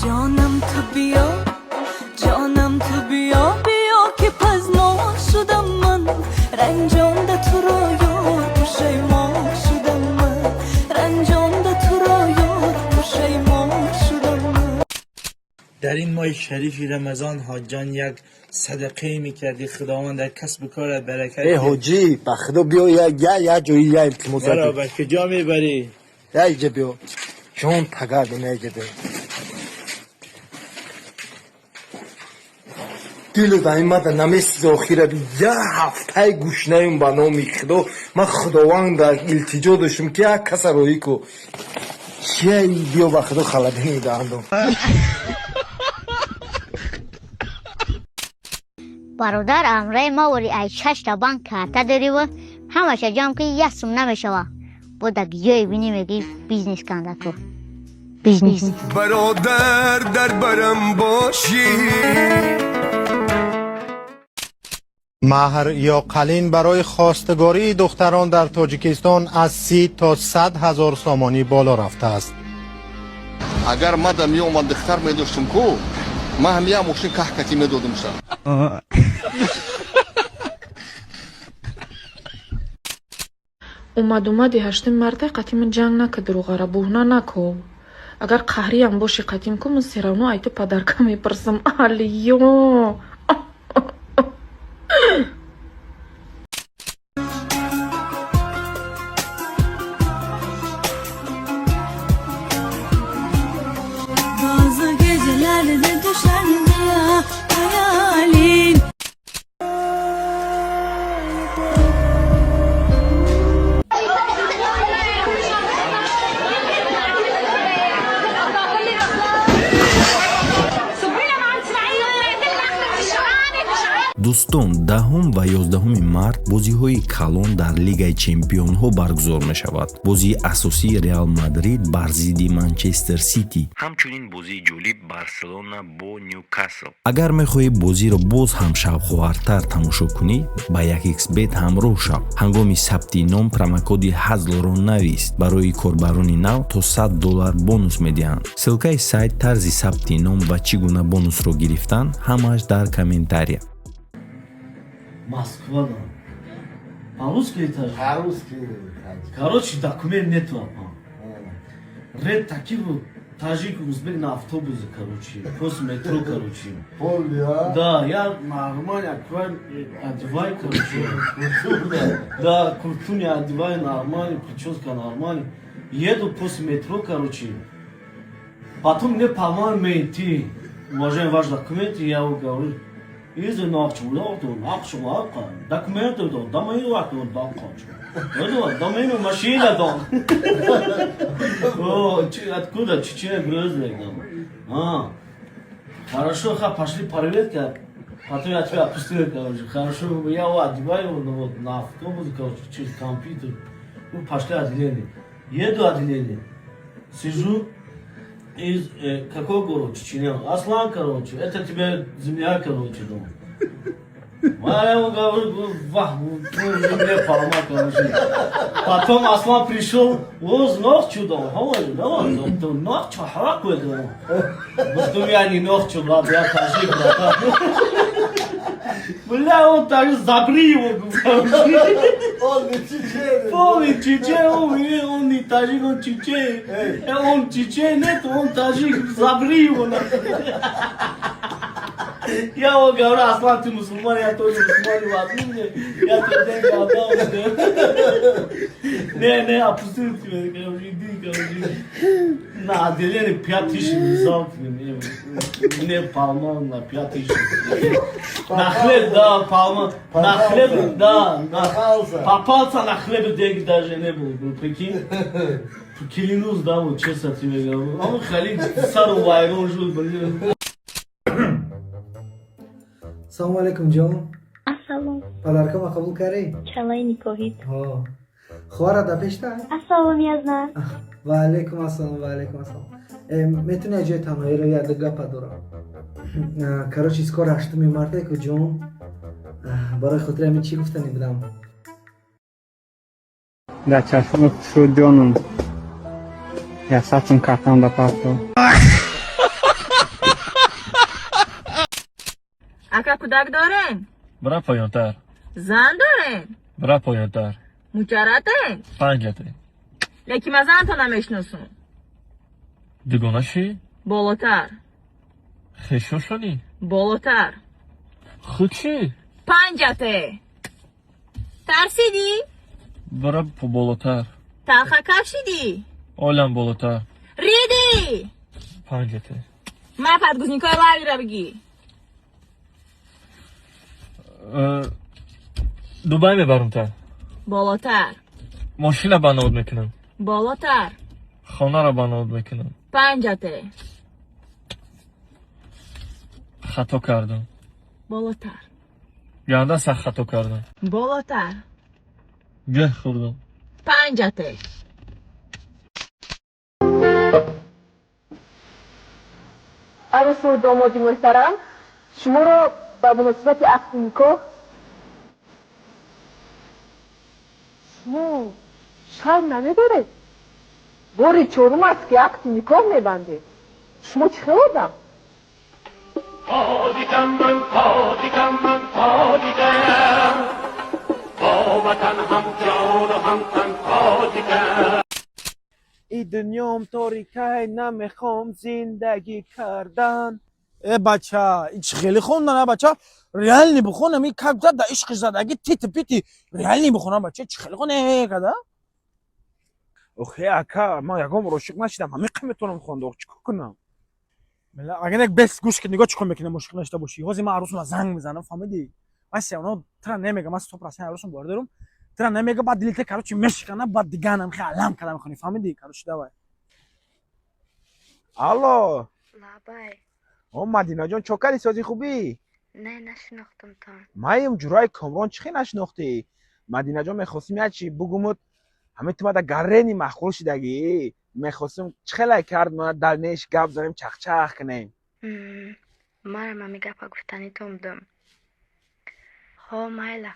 جانم تو بیا جانم تو بیا بیا که پزمان شدم من رنجانده تو را یار پشیمان شدم من رنجانده تو را یار پشیمان شدم من. در این ماه شریف رمضان حاجان یک صدقه میکردی خداوند در کسب کارت برکت ای حاجی به خدا بیا یا جایی یا التماس برابر که جا میبری یا اینجا بیا جان تگرد نگده دل در این مده نمیست آخیره یه هفته گوش نیم با نامی خدا من خداوند در التجا داشتم که یک کس روی کو چیه بیا به خدا خلده نیدهندم. برادر امره ما وری ای 6 تا بانک کارت داری و همش جام که یک سوم نمیشوه بود گیای بینی میگی بیزنس کنده تو بیزنس برادر در برم باشی. مهر یا قلین برای خواستگاری دختران در تاجیکستان از 30 تا 100 هزار سامانی بالا رفته است. اگر مدام یوم دختر می داشتم کو ما هم یه ماشین کهکتی می دادم شد. اومدی هشتم مرده قتیم جنگ نکد روغره بوهنا نکو اگر قهری هم باشی قتیم کو من سیرانو ایتو پدرکه میپرسم علیو bazı gecelerde düşendi ya hayalin. дӯстон 10 ва 11 март бозиҳои калон дар лигаи чемпионҳо баргузор мешавад. бозии асосии реал мадрид бар зидди манчестер сити, ҳамчунин бозии ҷолиб барселона бо ньюкасл. агар мехоҳӣ бозиро боз ҳам шавқовартар тамошо кунӣ ба 1xbet ҳамроҳ шав. ҳангоми сабти ном промокоди ҳазлро навис. барои корбарони нав то $100 бонус медиҳанд. силкаи сайт, тарзи сабти ном ва чӣ гуна бонусро гирифтан ҳамааш дар комментария. Москва, да. По-русски это же? По-русски. Короче, документ нету, апа. Ред такие вот таджик, узбек на автобусе, короче. После метро, короче. Поле, а? Да, я нормально, аккуратно одеваю, короче. Да, куртуни одеваю нормально, прическа нормально. Еду после метро, короче. Потом мне, по-моему, идти. Уважаемый, ваш документ, я его говорю. Из нахчулахту, нахчулаха. Документы до, домой вахту докончу. Вот, домой машина до. О, откуда Чечня грозная там? А, хорошо, пошли проверка. Потом я тебя отпустил, короче. Хорошо, я его одеваю вот, на автобус, короче, через компьютер. Ну, пошли отделение. Еду отделение. Сижу. Из какой город? Чечня? Аслан, короче. Это тебе земля, короче, дома. А я ему говорю, вах, земля полома, короче. Потом Аслан пришел, вот ночью дома. Говорю, давай, ночью хараку это. Вот у меня не ночью, брат, я тажик, брат. Бля, он так забри его, Он не чечен. полный чечен, он не таджик, он чечен. Он чечен, нет, он таджик, забри его. Я его говорю, Аслан, ты мусульман, я тоже мусульман, возьми мне, я тебе деньги отдал. Не, опустил тебя, короче, иди, короче. На отделение 5000 взял мне полно на 5000. На хлеб, да, полно. На хлеб, да. Попался на хлеб, деньги даже не было, прикинь. Клянусь, да, вот честно тебе говорю. Он Халид, сару вайрон жил, блин. سلام علیکم جان. السلام. پدرکم قبول کردی؟ چلای نکاهید. ها. خواهر در پیشته؟ السلام یزدان. و علیکم السلام و علیکم السلام. میتونی اجای تنهایی رو یاد گپ دارم. کارو چیز کار هشتمی مرده که جان برای خاطر همین چی گفتنی بدم؟ در چشم شد جانم. یا ساتون کتم دا پاستو. کودک دارین؟ برا پایانتر. زن دارین؟ برا پایانتر. مجردین؟ 5 لتر. لیکی من زن تا نمیشناسم. دیگونه چی؟ بالاتر. خشو شدی؟ بالاتر. خود چی؟ 5 لتر. ترسیدی؟ برا بالاتر. تلخه کشیدی؟ اولم بالاتر. ریدی؟ 5 لتر. من پدگوزنیکای لاوی را بگی. دبی میبرم تا. بالاتر. ماشین را بنابود میکنم. بالاتر. خانه را بنابود میکنم. 5 لتر. خطا کردم. بالاتر. گنده سخت خطا کردم. بالاتر. گه خوردم. 5 لتر. عروس و دامادی محترم، شما را به مناسبت عقد نکاح شما شرم نمیداره. باری 4 است که عقد نکاح میبنده. شما چه خیالدم؟ پادیدم من پادیدم با وطن هم جان و هم تن پادیدم. ای دنیام تاریکه نمیخوام زندگی کردن. ای بچه این چه خیلی خوندن ها بچه. ریال نی بخونم این کب زد در عشق زدگی تیت پیتی ریال نی بخونم بچه. چه خیلی خونه کده اوخی اکا ما یکم روشق نشیدم همه قیمتونم خونده چه کنم اگر یک بس گوش که نگاه چکن میکنه مشکل نشته باشی هازی من عروسم زنگ میزنم فهمیدی من اونا ترا نمیگم من تو پرسن عروسم باردارم ترا نمیگه بعد دلیت کاروچی مشکنه بعد دیگانم خیلی علم کلام کنی فهمیدی کاروچ دوای الو لابای او مدینه جان چوکری سازی خوبی نه نشناختم تا مایم جورای کامران چخی نشناختی مدینه جان میخواستم یه چی بگومت همه تو ماده گرینی مخول شدگی میخواستم چخلای کرد ما در نیش گپ زنیم چخ کنیم مرا مامی گپا گفتنی توم دم ها مایلا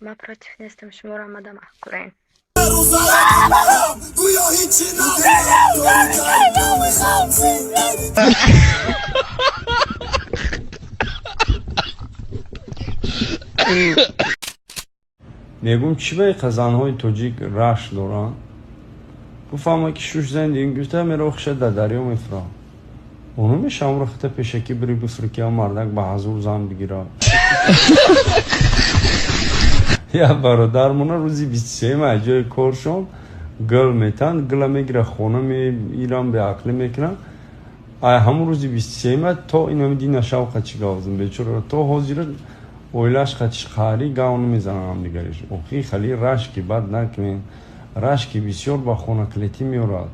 ما پروتیف نیستم شما را آمدم اخکرین میگم چی به قزانهای توجیک راش دارن گفتم که شوش زندگی گفته میره اخشه در دریا میفرا اونو میشم رخته پیشکی بری بفرکی مردک به حضور زن بگیره یا برادرمونه روزی 23 مجای کارشون گل میتن گل میگیره خونه میرم به عقل میکنم همون روزی 23 تا اینا میدی نشاو چی گاوزم بیچاره تو حاضر اویلاش خچ خاری گاون میزنم دیگرش اوخی خلی راش کی بعد نکنین راش کی بسیار با خونه کلیتی میورد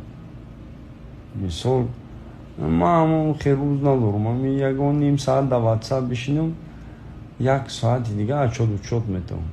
مثال ما همون خیلی روز ندارم من یکون نیم ساعت در واتساپ بشینم 1 ساعت دیگه اچود میتونم